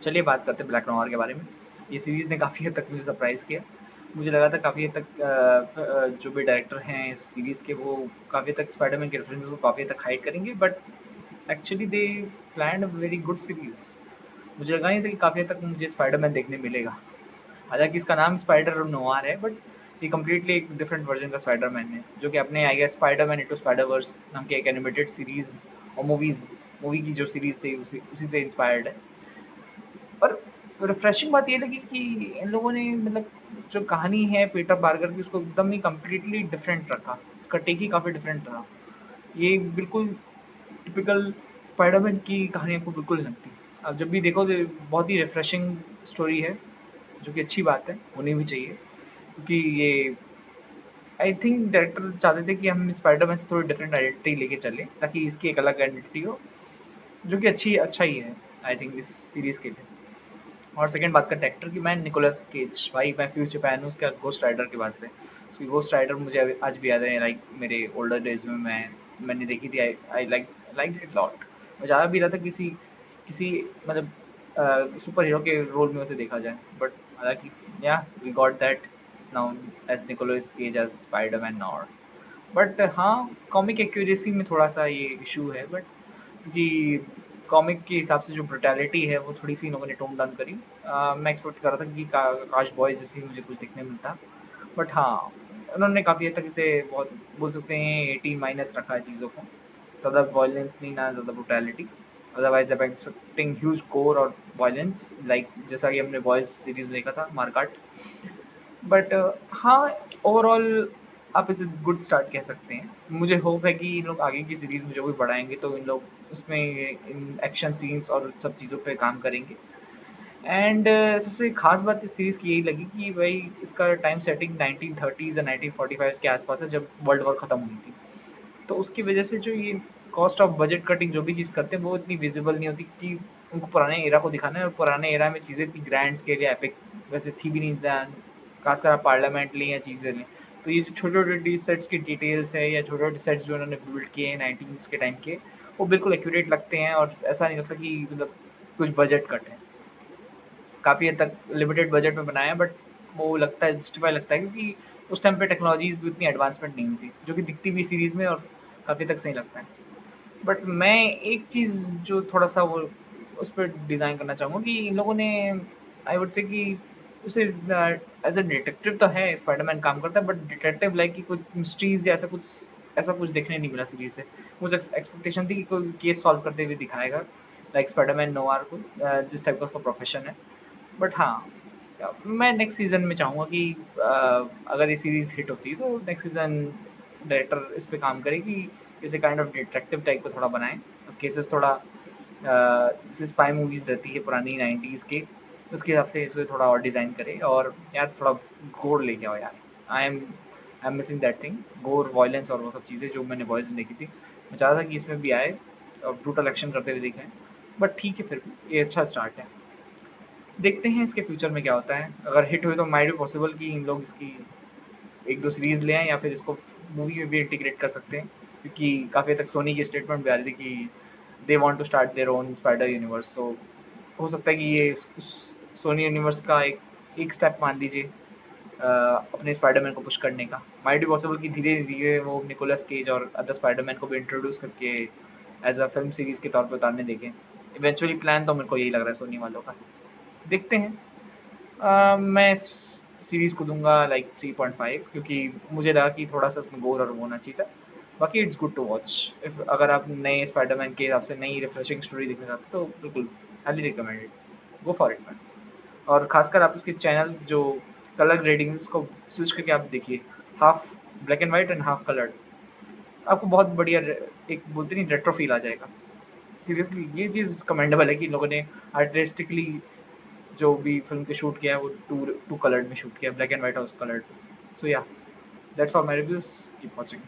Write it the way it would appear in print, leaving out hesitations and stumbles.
चलिए बात करते हैं ब्लैक नोयर के बारे में। ये सीरीज़ ने काफ़ी हद तक मुझे सरप्राइज़ किया। मुझे लगा था काफ़ी हद तक जो भी डायरेक्टर हैं इस सीरीज़ के, वो काफ़ी हद तक स्पाइडरमैन के रेफरेंसेस को काफ़ी हद तक हाइड करेंगे, but actually they planned a very good series. मुझे लगा नहीं था कि काफ़ी हद तक मुझे स्पाइडरमैन देखने मिलेगा। हालाँकि इसका नाम स्पाइडर नोवार है, बट ये कंप्लीटली एक डिफरेंट वर्ज़न का स्पाइडरमैन है, जो कि अपने I guess Spiderman into Spider Verse नाम की एक एनिमेटेड सीरीज़ और मूवी की जो सीरीज़ थी उसी से इंस्पायर्ड है। पर रिफ्रेशिंग बात ये लगी कि इन लोगों ने मतलब जो कहानी है पीटर पार्कर की, उसको एकदम ही कंप्लीटली डिफरेंट रखा। उसका टेक ही काफ़ी डिफरेंट रहा। ये बिल्कुल टिपिकल स्पाइडरमैन की कहानी आपको बिल्कुल नहीं लगती। आप जब भी देखो तो बहुत ही रिफ्रेशिंग स्टोरी है, जो कि अच्छी बात है, होनी भी चाहिए। क्योंकि ये आई थिंक डायरेक्टर चाहते थे कि हम स्पाइडरमैन से थोड़ी डिफरेंट आइडेंटिटी लेके चलें, ताकि इसकी एक अलग आइडेंटिटी हो, जो कि अच्छा ही है आई थिंक इस सीरीज़ के लिए। और सेकंड बात करते हैं एक्टर की, मैं निकोलस केज, भाई मैं फ्यूचर फैन हूँ उसका घोस्ट राइडर के बाद से। उसकी घोस्ट राइडर मुझे आज भी याद है, लाइक मेरे ओल्डर डेज में मैंने देखी थी। I like it lot. मैं चाह भी रहा था किसी किसी मतलब सुपर हीरो के रोल में उसे देखा जाए, बट हालांकि या we got that now as Nicolas Cage as Spiderman nor. But हाँ, कॉमिक एक्यूरेसी में थोड़ा सा ये इशू है, बट क्योंकि कॉमिक के हिसाब से जो ब्रुटैलिटी है वो थोड़ी सी इन लोगों ने टोन डाउन करी। मैं एक्सपेक्ट कर रहा था कि काश बॉयज़ जैसी मुझे कुछ देखने मिलता, बट हाँ, उन्होंने काफ़ी हद तक इसे बहुत बोल सकते हैं 18 माइनस रखा है चीज़ों को। ज़्यादा वायलेंस नहीं, ना ज़्यादा brutality. Otherwise I expecting huge core और वायलेंस, लाइक जैसा कि हमने बॉयज़ सीरीज़ में देखा था मारकाट। बट हाँ, ओवरऑल आप इसे गुड स्टार्ट कह सकते हैं। मुझे होप है कि इन लोग आगे की सीरीज़ में जो भी बढ़ाएँगे तो इन लोग उसमें इन एक्शन सीन्स और सब चीज़ों पे काम करेंगे। एंड सबसे ख़ास बात इस सीरीज़ की यही लगी कि भई इसका टाइम सेटिंग 1930s या 1945 के आस-पास है, जब वर्ल्ड वॉर ख़त्म हुई थी। तो उसकी वजह से जो ये कॉस्ट ऑफ बजट कटिंग जो भी चीज़ करते हैं वो इतनी विज़िबल नहीं होती, क्योंकि उनको पुराने एरा को दिखाना है, और पुराने एरा में चीज़ें इतनी ग्रैंड स्केल या एपिक वैसे थी भी नहीं। खासकर आप पार्लियामेंट लें या चीज़ें लें, तो ये जो छोटे-छोटे सेट्स की डिटेल्स है या छोटे-छोटे सेट्स जो उन्होंने बिल्ड किए हैं 90s के टाइम के, वो बिल्कुल एक्यूरेट लगते हैं और ऐसा नहीं लगता कि मतलब कुछ बजट कट है। काफ़ी हद तक लिमिटेड बजट में बनाया है, बट वो लगता है जस्टिफाई लगता है, क्योंकि उस टाइम पे टेक्नोलॉजीज़ भी उतनी एडवांसमेंट नहीं हुई थी, जो कि दिखती भी सीरीज़ में और काफ़ी तक सही लगता है। बट मैं एक चीज़ जो थोड़ा-सा वो उस पे डिज़ाइन करना चाहूँगा कि इन लोगों ने आई वुड से कि उसे एज़ अ डिटेक्टिव तो है स्पाइडरमैन काम करता है, बट डिटेक्टिव लाइक कि कुछ मिस्ट्रीज़ या ऐसा कुछ देखने नहीं मिला सीरीज़ से। मुझे एक्सपेक्टेशन थी कि कोई केस सॉल्व करते हुए दिखाएगा, लाइक स्पाइडरमैन नोवार को, जिस टाइप का उसका प्रोफ़ेशन है। बट हाँ, मैं नेक्स्ट सीज़न में चाहूँगा कि अगर ये सीरीज़ हिट होती है तो नेक्स्ट सीज़न डायरेक्टर इस पे काम करे कि इसे काइंड ऑफ डिटेक्टिव टाइप का थोड़ा बनाएँ। केसेस थोड़ा जैसे स्पाई मूवीज़ रहती है पुरानी 90s की, उसके हिसाब से इसे थोड़ा और डिज़ाइन करे, और यार थोड़ा गोर लेके आओ यार। I am missing that thing, गोर, वॉयलेंस और वो सब चीज़ें जो मैंने बॉयज़ में देखी थी। मैं चाहता था कि इसमें भी आए और ब्रूटल एक्शन करते हुए दिखाएँ। बट ठीक है, फिर भी ये अच्छा स्टार्ट है। देखते हैं इसके फ्यूचर में क्या होता है। अगर हिट हुई तो माइट बी पॉसिबल कि इन लोग इसकी 1-2 सीरीज़ ले आएँ या फिर इसको मूवी में भी इंटीग्रेट कर सकते हैं। क्योंकि काफ़ी हद तक सोनी की स्टेटमेंट भी आ रही थी कि they want to start their own spider universe. तो हो सकता है कि ये उस सोनी यूनिवर्स का एक स्टेप मान लीजिए अपने स्पाइडरमैन को पुश करने का। माइट बी पॉसिबल कि धीरे-धीरे वो निकोलस केज और अदर स्पाइडरमैन को भी इंट्रोड्यूस करके एज़ अ फ़िल्म सीरीज़ के तौर पे उतारने देखें। इवेंचुअली प्लान तो मेरे को यही लग रहा है सोनी वालों का। देखते हैं। मैं इस सीरीज़ को दूँगा लाइक 3.5, क्योंकि मुझे लगा कि थोड़ा-सा उसमें गोर और वो होना चाहिए था। बाकी it's good to watch. If अगर आप नए स्पाइडरमैन के हिसाब से नई रिफ्रेशिंग स्टोरी देखना चाहते हो तो बिल्कुल highly recommended. Go for it man. और ख़ासकर आप उसके चैनल जो कलर ग्रेडिंग है उसको स्विच करके आप देखिए। Half black and white and half coloured. आपको बहुत बढ़िया एक बोलते नहीं रेट्रो फ़ील आ जाएगा। सीरियसली ये चीज़ कमेंडेबल है कि इन लोगों ने आर्टिस्टिकली जो भी फ़िल्म के शूट किया है वो टू कलर्ड में शूट किया है, ब्लैक एंड व्हाइट और कलर्ड। सो या that's all my reviews. Keep watching.